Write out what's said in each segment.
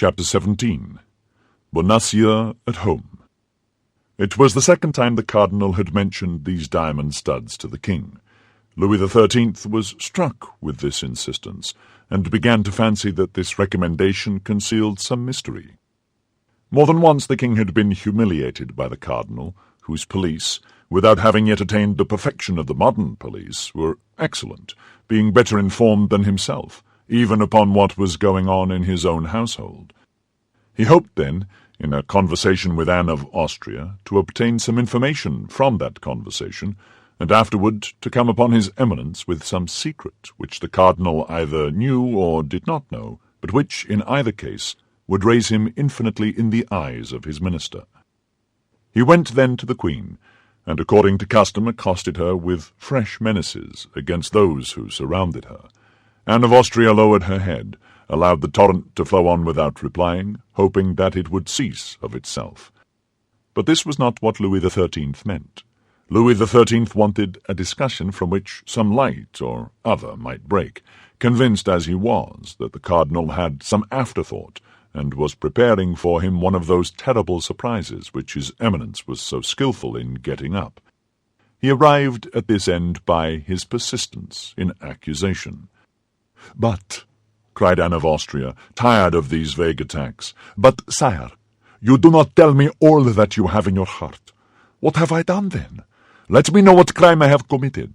Chapter 17. Bonacieux at Home. It was the second time the cardinal had mentioned these diamond studs to the king. Louis XIII was struck with this insistence, and began to fancy that this recommendation concealed some mystery. More than once the king had been humiliated by the cardinal, whose police, without having yet attained the perfection of the modern police, were excellent, being better informed than himself, even upon what was going on in his own household. He hoped, then, in a conversation with Anne of Austria, to obtain some information from that conversation, and afterward to come upon his eminence with some secret which the cardinal either knew or did not know, but which, in either case, would raise him infinitely in the eyes of his minister. He went then to the queen, and according to custom accosted her with fresh menaces against those who surrounded her. Anne of Austria lowered her head, allowed the torrent to flow on without replying, hoping that it would cease of itself. But this was not what Louis XIII meant. Louis XIII wanted a discussion from which some light or other might break, convinced as he was that the cardinal had some afterthought, and was preparing for him one of those terrible surprises which his eminence was so skilful in getting up. He arrived at this end by his persistence in accusation. "But," cried Anne of Austria, tired of these vague attacks, "but, sire, you do not tell me all that you have in your heart. What have I done, then? Let me know what crime I have committed.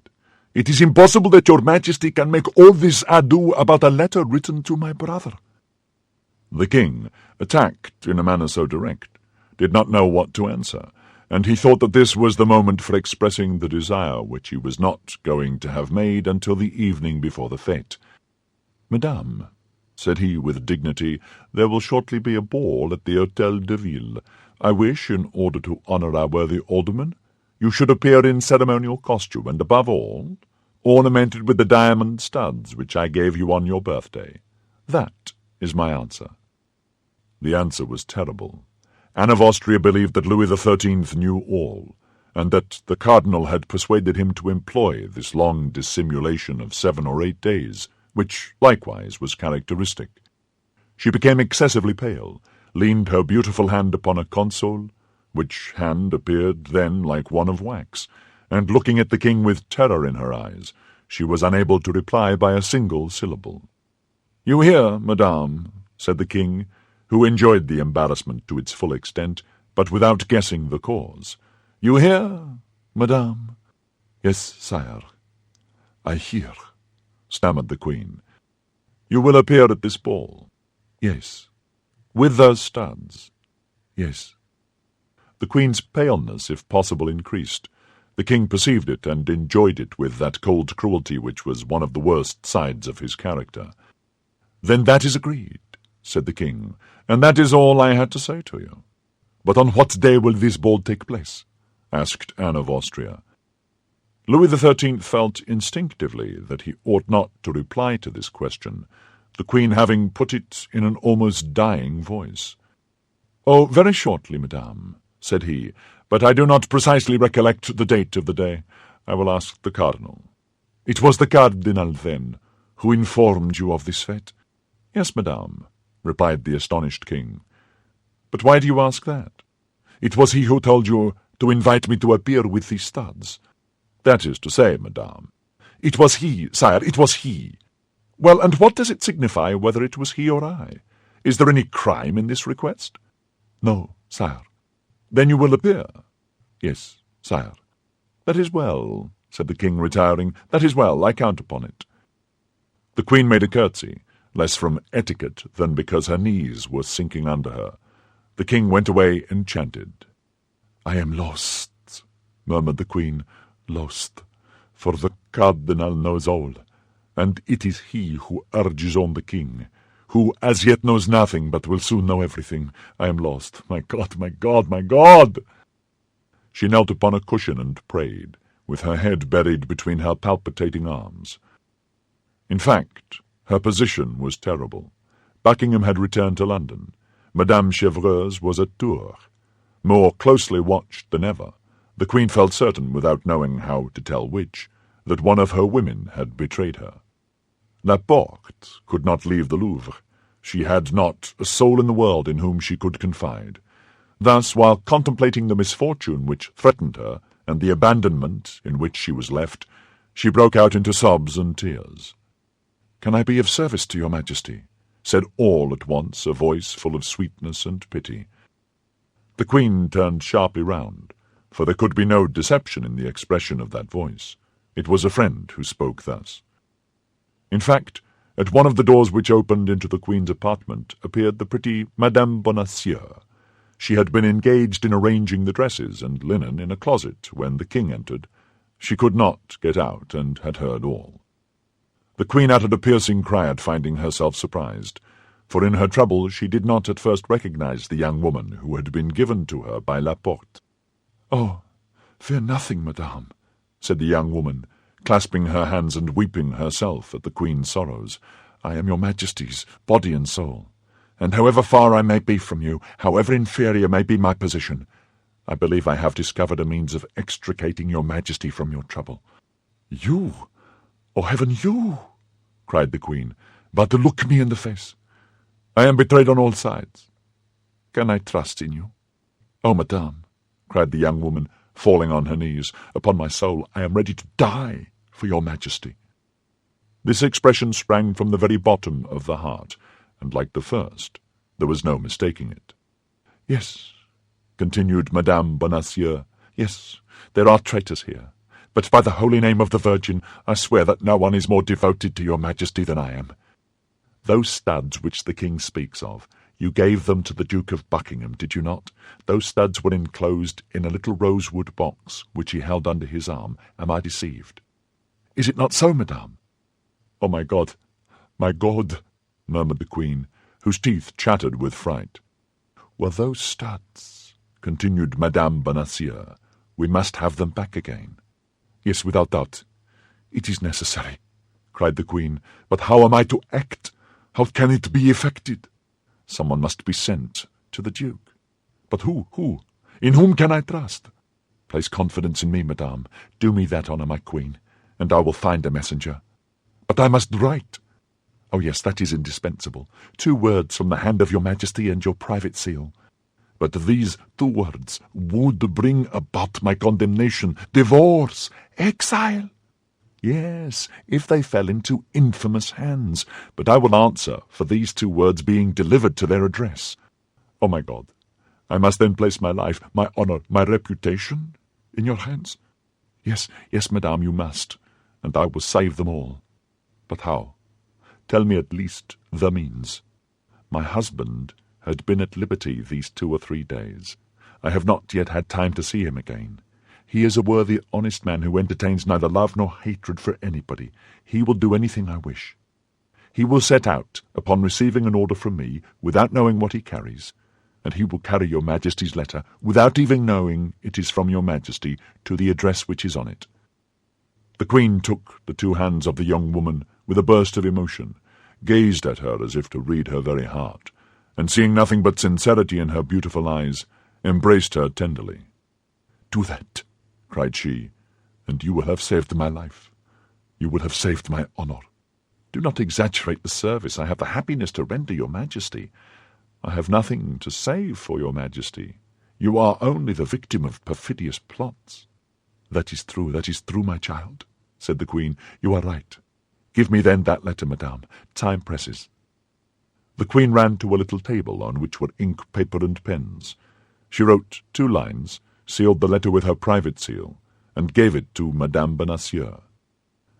It is impossible that your majesty can make all this ado about a letter written to my brother." The king, attacked in a manner so direct, did not know what to answer, and he thought that this was the moment for expressing the desire which he was not going to have made until the evening before the fete. "Madame," said he with dignity, "there will shortly be a ball at the Hôtel de Ville. I wish, in order to honour our worthy alderman, you should appear in ceremonial costume, and above all, ornamented with the diamond studs which I gave you on your birthday. That is my answer." The answer was terrible. Anne of Austria believed that Louis XIII knew all, and that the cardinal had persuaded him to employ this long dissimulation of 7 or 8 days, which likewise was characteristic. She became excessively pale, leaned her beautiful hand upon a console, which hand appeared then like one of wax, and looking at the king with terror in her eyes, she was unable to reply by a single syllable. "You hear, madame," said the king, who enjoyed the embarrassment to its full extent, but without guessing the cause. "You hear, madame?" "Yes, sire, I hear," stammered the queen. "You will appear at this ball?" "Yes." "With those studs?" "Yes." The queen's paleness, if possible, increased. The king perceived it, and enjoyed it with that cold cruelty which was one of the worst sides of his character. "Then that is agreed," said the king, "and that is all I had to say to you." "But on what day will this ball take place?" asked Anne of Austria. Louis XIII felt instinctively that he ought not to reply to this question, the queen having put it in an almost dying voice. "Oh, very shortly, madame," said he, "but I do not precisely recollect the date of the day. I will ask the cardinal." "It was the cardinal, then, who informed you of this fete?" "Yes, madame," replied the astonished king. "But why do you ask that?" "It was he who told you to invite me to appear with these studs." "That is to say, madame." "It was he, sire, it was he." "Well, and what does it signify whether it was he or I? Is there any crime in this request?" "No, sire." "Then you will appear?" "Yes, sire." "That is well," said the king, retiring. "That is well, I count upon it." The queen made a curtsy, less from etiquette than because her knees were sinking under her. The king went away enchanted. "I am lost," murmured the queen, "lost, for the cardinal knows all, and it is he who urges on the king, who as yet knows nothing, but will soon know everything. I am lost. My God, my God, my God!" She knelt upon a cushion and prayed, with her head buried between her palpitating arms. In fact, her position was terrible. Buckingham had returned to London. Madame Chevreuse was at Tours. More closely watched than ever, the queen felt certain, without knowing how to tell which, that one of her women had betrayed her. La Porte could not leave the Louvre. She had not a soul in the world in whom she could confide. Thus, while contemplating the misfortune which threatened her, and the abandonment in which she was left, she broke out into sobs and tears. "Can I be of service to your Majesty?" said all at once a voice full of sweetness and pity. The Queen turned sharply round, for there could be no deception in the expression of that voice. It was a friend who spoke thus. In fact, at one of the doors which opened into the Queen's apartment appeared the pretty Madame Bonacieux. She had been engaged in arranging the dresses and linen in a closet when the King entered. She could not get out, and had heard all. The Queen uttered a piercing cry at finding herself surprised, for in her trouble she did not at first recognize the young woman who had been given to her by Laporte. "Oh, fear nothing, madame," said the young woman, clasping her hands and weeping herself at the Queen's sorrows. "I am your Majesty's body and soul, and however far I may be from you, however inferior may be my position, I believe I have discovered a means of extricating your Majesty from your trouble." "You? Oh, heaven, you!" cried the Queen. "But look me in the face. I am betrayed on all sides. Can I trust in you?" "Oh, madame," cried the young woman, falling on her knees, "upon my soul, I am ready to die for your Majesty." This expression sprang from the very bottom of the heart, and like the first, there was no mistaking it. "Yes," continued Madame Bonacieux, "yes, there are traitors here. But by the holy name of the Virgin, I swear that no one is more devoted to your Majesty than I am. Those studs which the King speaks of, you gave them to the Duke of Buckingham, did you not? Those studs were enclosed in a little rosewood box, which he held under his arm. Am I deceived? Is it not so, madame?" "Oh, my God, murmured the Queen, whose teeth chattered with fright. "Well, those studs," continued Madame Bonacieux, "we must have them back again." "Yes, without doubt. It is necessary," cried the Queen. "But how am I to act? How can it be effected?" "Someone must be sent to the Duke." "But who? In whom can I trust?" "Place confidence in me, madame. Do me that honour, my Queen, and I will find a messenger." "But I must write." "Oh, yes, that is indispensable. 2 words from the hand of your Majesty and your private seal." "But these 2 words would bring about my condemnation, divorce, exile." "Yes, if they fell into infamous hands. But I will answer for these 2 words being delivered to their address." "Oh, my God! I must then place my life, my honour, my reputation in your hands?" Yes, madame, you must, and I will save them all." "But how? Tell me at least the means." "My husband had been at liberty these 2 or 3 days. I have not yet had time to see him again. He is a worthy, honest man who entertains neither love nor hatred for anybody. He will do anything I wish. He will set out upon receiving an order from me without knowing what he carries, and he will carry your Majesty's letter, without even knowing it is from your Majesty, to the address which is on it." The Queen took the 2 hands of the young woman with a burst of emotion, gazed at her as if to read her very heart, and seeing nothing but sincerity in her beautiful eyes, embraced her tenderly. "Do that," cried she, "and you will have saved my life. You will have saved my honour. Do not exaggerate the service I have the happiness to render your Majesty. I have nothing to save for your Majesty. You are only the victim of perfidious plots." That is true, my child," said the Queen. "You are right. Give me then that letter, madame. Time presses." The Queen ran to a little table on which were ink, paper, and pens. She wrote 2 lines, sealed the letter with her private seal, and gave it to Madame Bonacieux.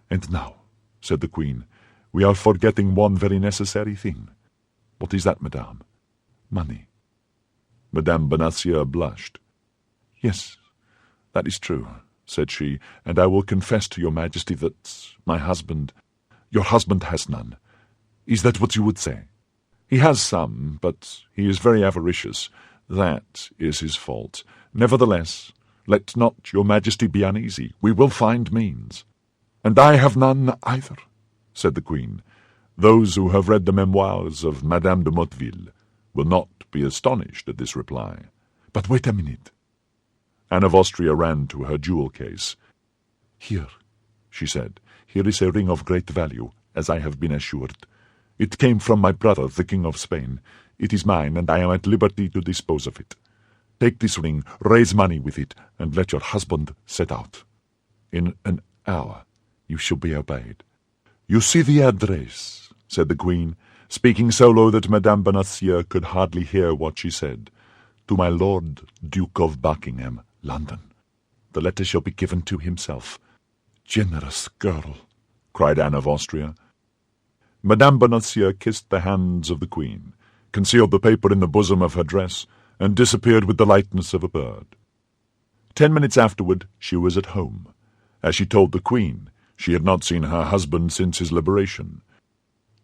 "And now," said the Queen, "we are forgetting one very necessary thing." "What is that, madame?" "Money." Madame Bonacieux blushed. "Yes, that is true," said she, "and I will confess to your Majesty that your husband has none. Is that what you would say? He has some, but he is very avaricious. That is his fault. Nevertheless, let not your Majesty be uneasy. We will find means." "And I have none either," said the Queen. Those who have read the memoirs of Madame de Motteville will not be astonished at this reply. "But wait a minute." Anne of Austria ran to her jewel case. "Here," she said, "here is a ring of great value, as I have been assured. It came from my brother, the King of Spain. It is mine, and I am at liberty to dispose of it. Take this ring, raise money with it, and let your husband set out. In an hour you shall be obeyed." "You see the address," said the Queen, speaking so low that Madame Bonacieux could hardly hear what she said. "To my Lord Duke of Buckingham, London. The letter shall be given to himself." "Generous girl!" cried Anne of Austria. Madame Bonacieux kissed the hands of the Queen, concealed the paper in the bosom of her dress, and disappeared with the lightness of a bird. 10 minutes afterward she was at home. As she told the Queen, she had not seen her husband since his liberation.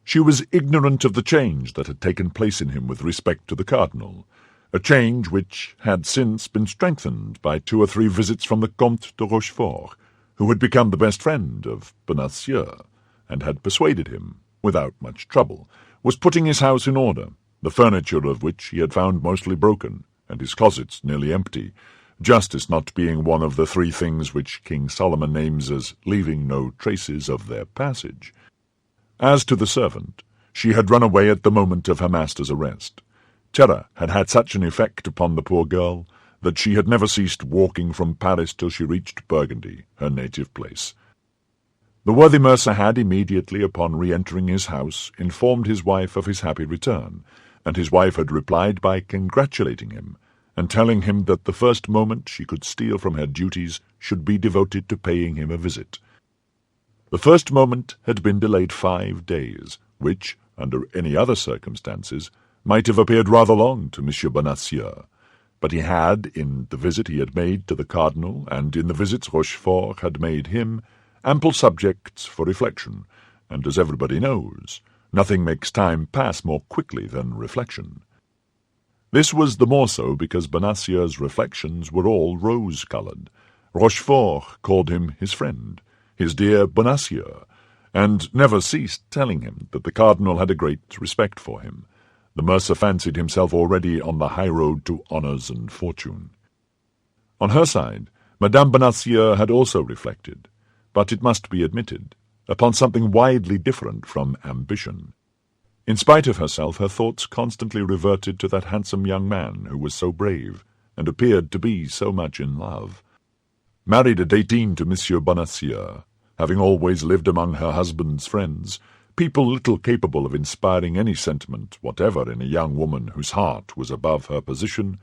She was ignorant of the change that had taken place in him with respect to the cardinal, a change which had since been strengthened by 2 or 3 visits from the Comte de Rochefort, who had become the best friend of Bonacieux, and had persuaded him, without much trouble, was putting his house in order, the furniture of which he had found mostly broken, and his closets nearly empty, justice not being one of the 3 things which King Solomon names as leaving no traces of their passage. As to the servant, she had run away at the moment of her master's arrest. Terror had had such an effect upon the poor girl that she had never ceased walking from Paris till she reached Burgundy, her native place. The worthy mercer had, immediately upon re-entering his house, informed his wife of his happy return, and his wife had replied by congratulating him, and telling him that the first moment she could steal from her duties should be devoted to paying him a visit. The first moment had been delayed 5 days, which, under any other circumstances, might have appeared rather long to Monsieur Bonacieux, but he had, in the visit he had made to the cardinal, and in the visits Rochefort had made him, ample subjects for reflection, and, as everybody knows, nothing makes time pass more quickly than reflection. This was the more so because Bonacieux's reflections were all rose-coloured. Rochefort called him his friend, his dear Bonacieux, and never ceased telling him that the cardinal had a great respect for him. The mercer fancied himself already on the high road to honours and fortune. On her side, Madame Bonacieux had also reflected, but it must be admitted, upon something widely different from ambition. In spite of herself, her thoughts constantly reverted to that handsome young man who was so brave, and appeared to be so much in love. Married at 18 to Monsieur Bonacieux, having always lived among her husband's friends, people little capable of inspiring any sentiment whatever in a young woman whose heart was above her position,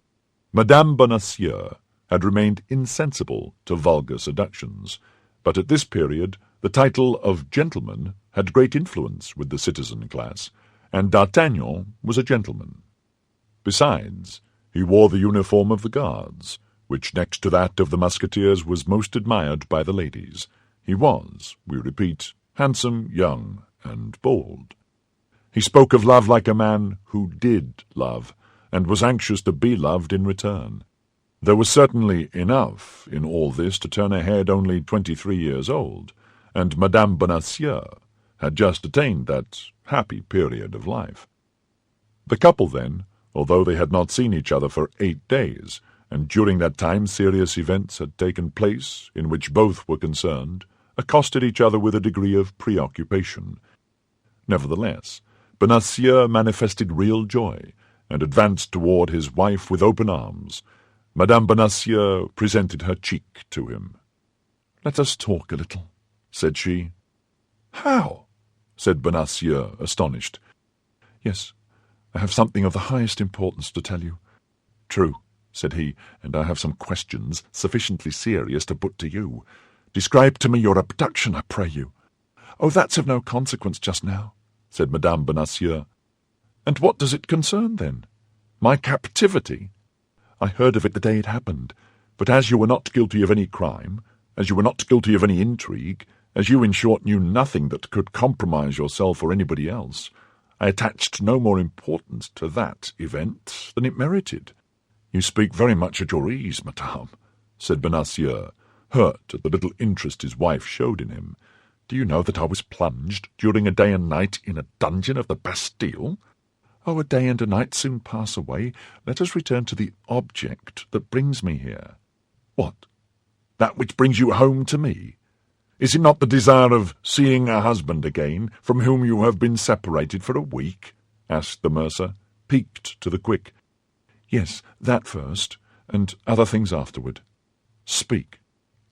Madame Bonacieux had remained insensible to vulgar seductions, but at this period the title of gentleman had great influence with the citizen class, and D'Artagnan was a gentleman. Besides, he wore the uniform of the Guards, which next to that of the Musketeers was most admired by the ladies. He was, we repeat, handsome, young, and bold. He spoke of love like a man who did love, and was anxious to be loved in return. There was certainly enough in all this to turn a head only 23 years old, and Madame Bonacieux had just attained that happy period of life. The couple then, although they had not seen each other for 8 days, and during that time serious events had taken place in which both were concerned, accosted each other with a degree of preoccupation. Nevertheless, Bonacieux manifested real joy, and advanced toward his wife with open arms. Madame Bonacieux presented her cheek to him. "Let us talk a little," said she. "How?" said Bonacieux, astonished. "Yes, I have something of the highest importance to tell you." "True," said he, "and I have some questions sufficiently serious to put to you. Describe to me your abduction, I pray you." "Oh, that's of no consequence just now," said Madame Bonacieux. "And what does it concern, then?" "My captivity. I heard of it the day it happened, but as you were not guilty of any crime, as you were not guilty of any intrigue, as you, in short, knew nothing that could compromise yourself or anybody else, I attached no more importance to that event than it merited." "You speak very much at your ease, madame," said Bonacieux, hurt at the little interest his wife showed in him. "Do you know that I was plunged during a day and night in a dungeon of the Bastille?" "Oh, a day and a night soon pass away. Let us return to the object that brings me here." "What? That which brings you home to me?" Is it not the desire of seeing a husband again, from whom you have been separated for a week?" asked the mercer, piqued to the quick. "Yes, that first, and other things afterward." "Speak.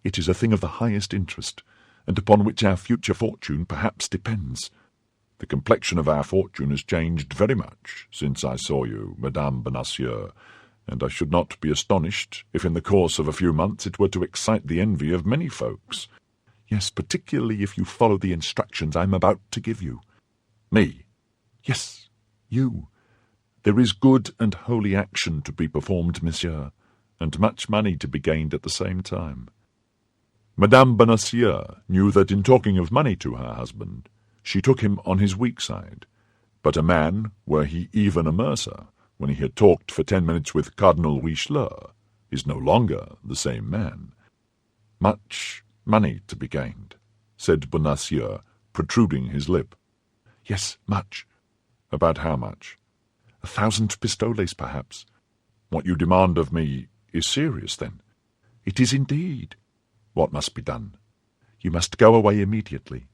It is a thing of the highest interest, and upon which our future fortune perhaps depends." "The complexion of our fortune has changed very much since I saw you, Madame Bonacieux, and I should not be astonished if in the course of a few months it were to excite the envy of many folks." "Yes, particularly if you follow the instructions I am about to give you." "Me?" "Yes, you. There is good and holy action to be performed, monsieur, and much money to be gained at the same time." Madame Bonacieux knew that in talking of money to her husband, she took him on his weak side. But a man, were he even a mercer, when he had talked for 10 minutes with Cardinal Richelieu, is no longer the same man. "Much money to be gained," said Bonacieux, protruding his lip. "Yes, much." "About how much?" 1,000 pistoles, perhaps." "What you demand of me is serious, then?" "It is indeed." "What must be done?" "You must go away immediately.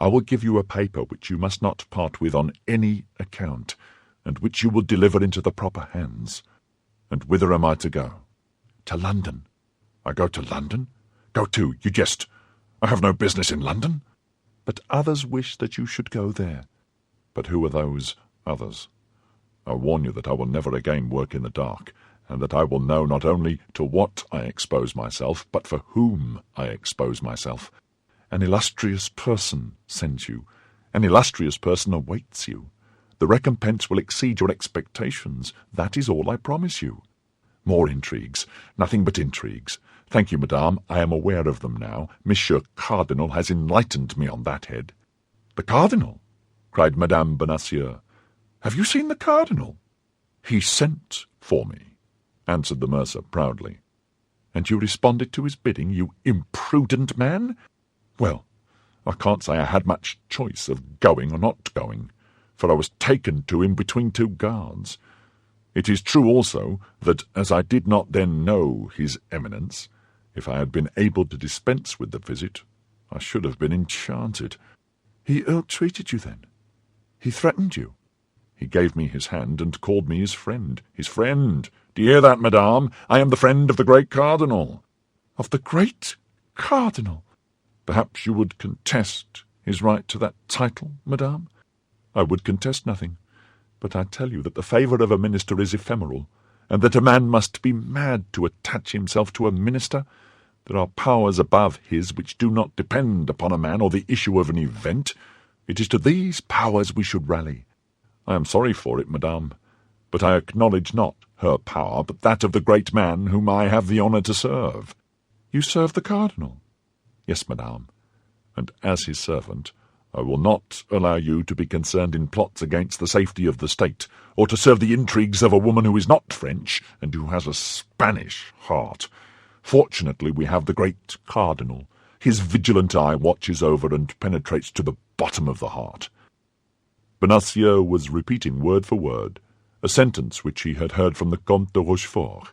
I will give you a paper which you must not part with on any account, and which you will deliver into the proper hands." "And whither am I to go?" "To London." "I go to London? Go to, you jest. I have no business in London." "But others wish that you should go there." "But who are those others?" "I warn you that I will never again work in the dark, and that I will know not only to what I expose myself, but for whom I expose myself." "An illustrious person sends you. An illustrious person awaits you. The recompense will exceed your expectations. That is all I promise you." "More intrigues, nothing but intrigues. Thank you, madame, I am aware of them now. Monsieur Cardinal has enlightened me on that head." "The Cardinal?" cried Madame Bonacieux. "Have you seen the Cardinal?" "He sent for me," answered the mercer proudly. "And you responded to his bidding, you imprudent man?" "Well, I can't say I had much choice of going or not going, for I was taken to him between 2 guards. It is true also that, as I did not then know his eminence, if I had been able to dispense with the visit, I should have been enchanted." "He ill-treated you, then? He threatened you?" "He gave me his hand and called me his friend." "His friend! Do you hear that, madame? I am the friend of the great Cardinal." "Of the great Cardinal?" "Perhaps you would contest his right to that title, madame?" "I would contest nothing, but I tell you that the favour of a minister is ephemeral, and that a man must be mad to attach himself to a minister. There are powers above his which do not depend upon a man or the issue of an event. It is to these powers we should rally. I am sorry for it, madame, but I acknowledge not her power, but that of the great man whom I have the honour to serve." "You serve the Cardinal?" "Yes, madame, and as his servant I will not allow you to be concerned in plots against the safety of the state, or to serve the intrigues of a woman who is not French, and who has a Spanish heart. Fortunately, we have the great Cardinal. His vigilant eye watches over and penetrates to the bottom of the heart." Bonacieux was repeating word for word a sentence which he had heard from the Comte de Rochefort,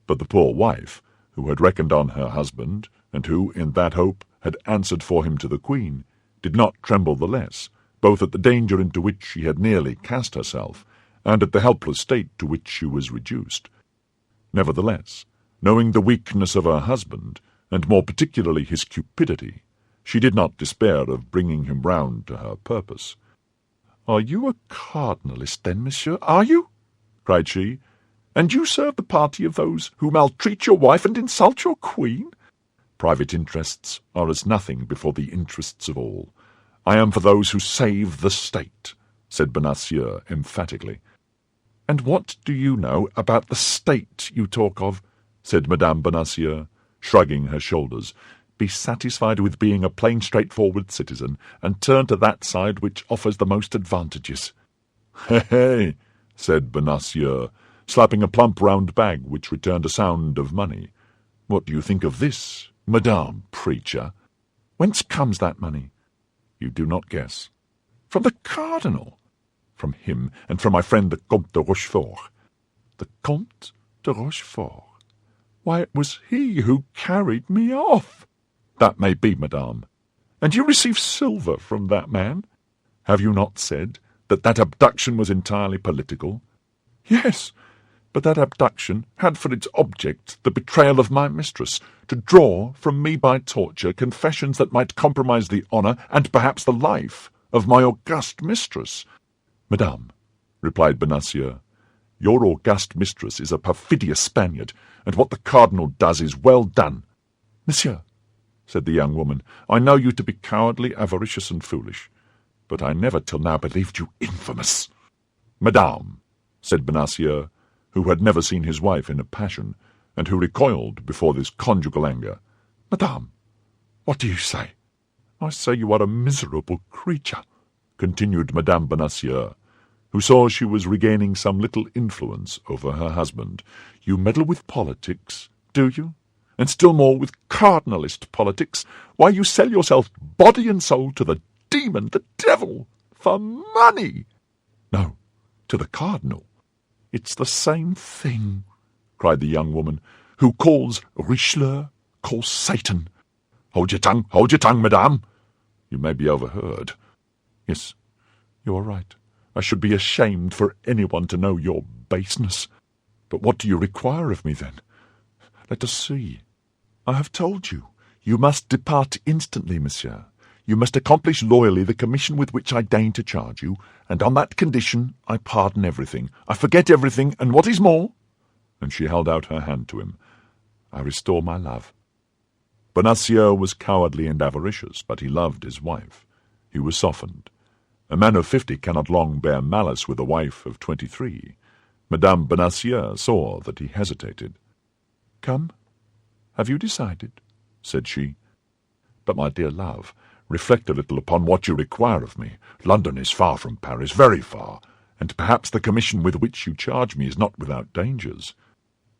but the poor wife, who had reckoned on her husband, and who, in that hope, had answered for him to the Queen, did not tremble the less, both at the danger into which she had nearly cast herself, and at the helpless state to which she was reduced. Nevertheless, knowing the weakness of her husband, and more particularly his cupidity, she did not despair of bringing him round to her purpose. "Are you a cardinalist, then, monsieur? Are you?" cried she. "And you serve the party of those who maltreat your wife and insult your queen?" "Private interests are as nothing before the interests of all. I am for those who save the state," said Bonacieux emphatically. "And what do you know about the state you talk of?" said Madame Bonacieux, shrugging her shoulders. "Be satisfied with being a plain, straightforward citizen, and turn to that side which offers the most advantages." "Hey!" said Bonacieux, slapping a plump round bag which returned a sound of money. "What do you think of this, Madame Preacher?" "Whence comes that money?" "You do not guess." "From the Cardinal." "From him, and from my friend the Comte de Rochefort." "The Comte de Rochefort? Why, it was he who carried me off." "That may be, madame, And you received silver from that man? Have you not said that abduction was entirely political? Yes, but that abduction had for its object the betrayal of my mistress, to draw from me by torture confessions that might compromise the honour and perhaps the life of my august mistress. Madame, replied Bonacieux, your august mistress is a perfidious Spaniard, and what the cardinal does is well done. Monsieur, said the young woman, I know you to be cowardly, avaricious, and foolish, but I never till now believed you infamous. Madame, said Bonacieux, who had never seen his wife in a passion, and who recoiled before this conjugal anger. Madame, what do you say? I say you are a miserable creature, continued Madame Bonacieux, who saw she was regaining some little influence over her husband. You meddle with politics, do you? And still more with cardinalist politics. Why, you sell yourself body and soul to the demon, the devil, for money. No, to the cardinal. It's the same thing, cried the young woman, who calls Richelieu, calls Satan. Hold your tongue, madame. You may be overheard. Yes, you are right. I should be ashamed for anyone to know your baseness. But what do you require of me, then? Let us see. I have told you. You must depart instantly, monsieur. You must accomplish loyally the commission with which I deign to charge you, and on that condition I pardon everything. I forget everything, and what is more—" and she held out her hand to him, "I restore my love." Bonacieux was cowardly and avaricious, but he loved his wife. He was softened. A man of 50 cannot long bear malice with a wife of 23. Madame Bonacieux saw that he hesitated. "Come, have you decided?" said she. "But, my dear love, reflect a little upon what you require of me. London is far from Paris, very far, and perhaps the commission with which you charge me is not without dangers.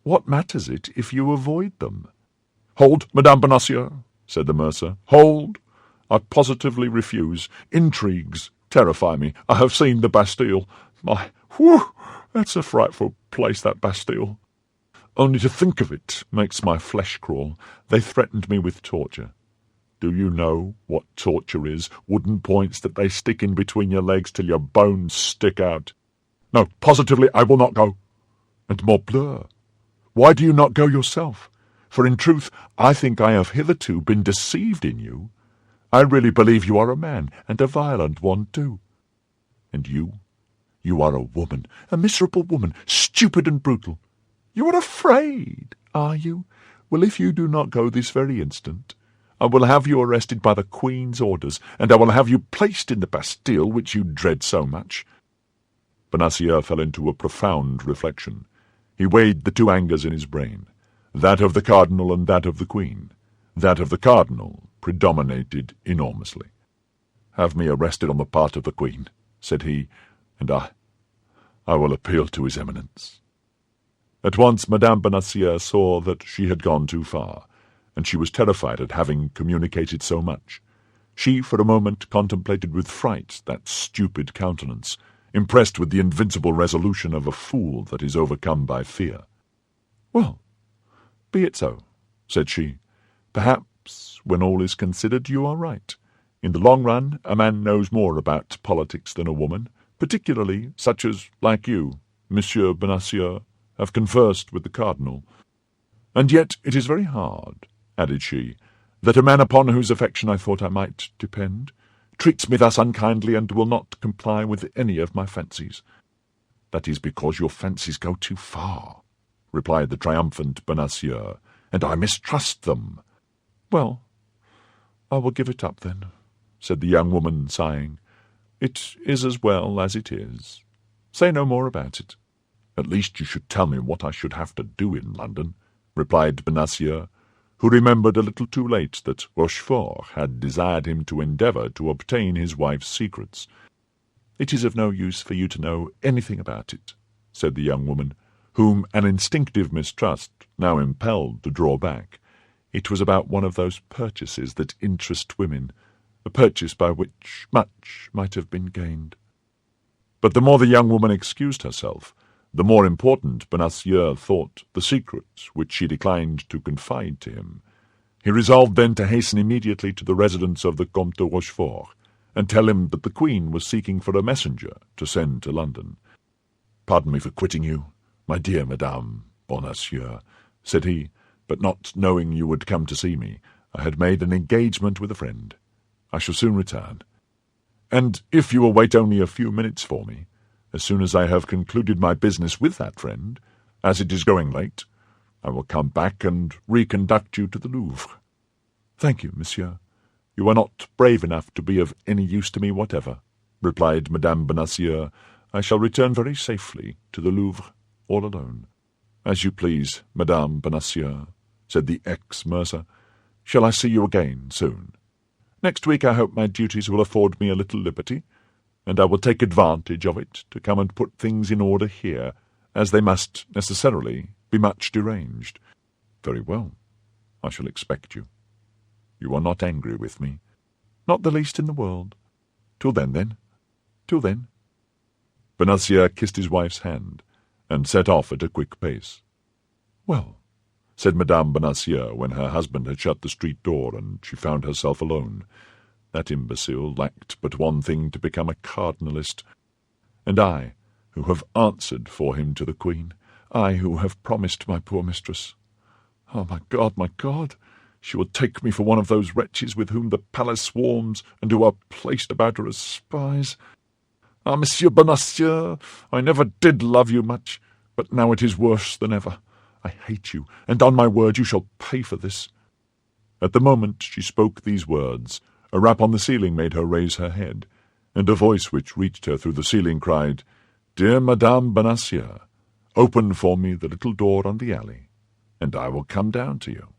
What matters it if you avoid them?" "Hold, Madame Bonacieux," said the mercer. "Hold! I positively refuse. Intrigues terrify me. I have seen the Bastille. That's a frightful place, that Bastille. Only to think of it makes my flesh crawl. They threatened me with torture. Do you know what torture is? Wooden points that they stick in between your legs till your bones stick out. No, positively I will not go. And morbleu, why do you not go yourself? For in truth I think I have hitherto been deceived in you. I really believe you are a man, and a violent one too. And you are a woman, a miserable woman, stupid and brutal. You are afraid, are you? Well, if you do not go this very instant, I will have you arrested by the Queen's orders, and I will have you placed in the Bastille, which you dread so much." Bonacieux fell into a profound reflection. He weighed the two angers in his brain, that of the cardinal and that of the Queen. That of the cardinal predominated enormously. "Have me arrested on the part of the Queen," said he, "and I will appeal to his Eminence." At once Madame Bonacieux saw that she had gone too far, and she was terrified at having communicated so much. She for a moment contemplated with fright that stupid countenance, impressed with the invincible resolution of a fool that is overcome by fear. "Well, be it so," said she. "Perhaps, when all is considered, you are right. In the long run, a man knows more about politics than a woman, particularly such as, like you, Monsieur Bonacieux, have conversed with the cardinal. And yet it is very hard," added she, "that a man upon whose affection I thought I might depend treats me thus unkindly and will not comply with any of my fancies." "That is because your fancies go too far," replied the triumphant Bonacieux, "and I mistrust them." "Well, I will give it up then," said the young woman, sighing. "It is as well as it is. Say no more about it." "At least you should tell me what I should have to do in London," replied Bonacieux, who remembered a little too late that Rochefort had desired him to endeavour to obtain his wife's secrets. "It is of no use for you to know anything about it," said the young woman, whom an instinctive mistrust now impelled to draw back. It was about one of those purchases that interest women, a purchase by which much might have been gained. But the more the young woman excused herself, the more important Bonacieux thought the secret which she declined to confide to him. He resolved then to hasten immediately to the residence of the Comte de Rochefort, and tell him that the Queen was seeking for a messenger to send to London. "Pardon me for quitting you, my dear Madame Bonacieux," said he, "but not knowing you would come to see me, I had made an engagement with a friend. I shall soon return. And if you will wait only a few minutes for me, as soon as I have concluded my business with that friend, as it is growing late, I will come back and reconduct you to the Louvre." "Thank you, monsieur. You are not brave enough to be of any use to me whatever," replied Madame Bonacieux. "I shall return very safely to the Louvre, all alone." "As you please, Madame Bonacieux," said the ex-mercer. "Shall I see you again soon?" "Next week I hope my duties will afford me a little liberty, and I will take advantage of it to come and put things in order here, as they must necessarily be much deranged." "Very well. I shall expect you. You are not angry with me?" "Not the least in the world." "Till then, then." "Till then." Bonacieux kissed his wife's hand, and set off at a quick pace. "Well," said Madame Bonacieux, when her husband had shut the street door and she found herself alone, "that imbecile lacked but one thing to become a cardinalist. And I, who have answered for him to the Queen, I who have promised my poor mistress. Oh, my God, she will take me for one of those wretches with whom the palace swarms, and who are placed about her as spies. Ah, Monsieur Bonacieux, I never did love you much, but now it is worse than ever. I hate you, and on my word you shall pay for this." At the moment she spoke these words, a rap on the ceiling made her raise her head, and a voice which reached her through the ceiling cried, "Dear Madame Bonacieux, open for me the little door on the alley, and I will come down to you."